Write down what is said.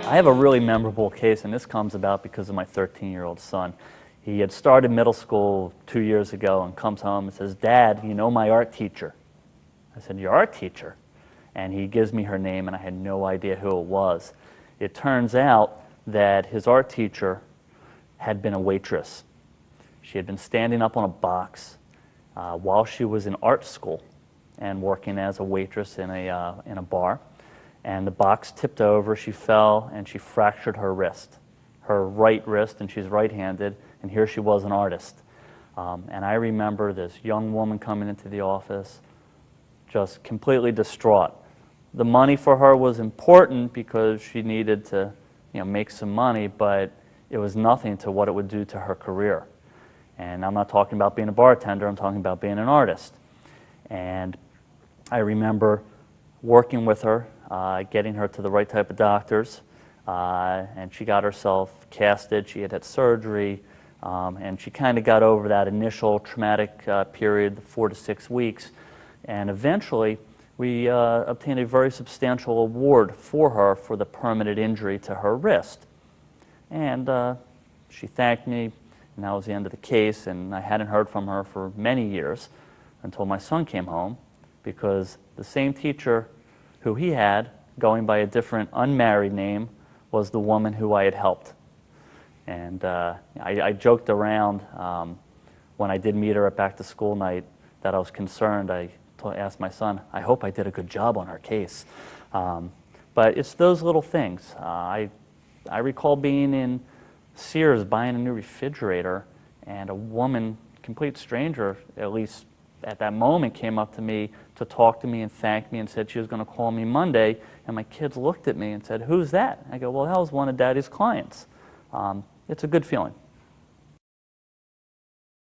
I have a really memorable case, and this comes about because of my 13-year-old son. He had started middle school 2 years ago and comes home and says, "Dad, you know my art teacher?" I said, "Your art teacher?" And he gives me her name, and I had no idea who it was. It turns out that his art teacher had been a waitress. She had been standing up on a box while she was in art school and working as a waitress in a bar. And the box tipped over, she fell, and she fractured her wrist, her right wrist, and she's right-handed, and here she was, an artist. And I remember this young woman coming into the office, just completely distraught. The money for her was important because she needed to, make some money, but it was nothing to what it would do to her career. And I'm not talking about being a bartender, I'm talking about being an artist. And I remember working with her, getting her to the right type of doctors, and she got herself casted. She had had surgery, and she kind of got over that initial traumatic period, 4 to 6 weeks, and eventually we obtained a very substantial award for her for the permanent injury to her wrist. And she thanked me, and that was the end of the case, and I hadn't heard from her for many years until my son came home, because the same teacher who he had, going by a different unmarried name, was the woman who I had helped. And I joked around when I did meet her at back-to-school night that I was concerned. I asked my son, I hope I did a good job on her case. But it's those little things. I recall being in Sears buying a new refrigerator, and a woman, complete stranger, at least at that moment, came up to me to talk to me and thank me and said she was going to call me Monday, and my kids looked at me and said, "Who's that?" I go, "Well, that was one of Daddy's clients." It's a good feeling.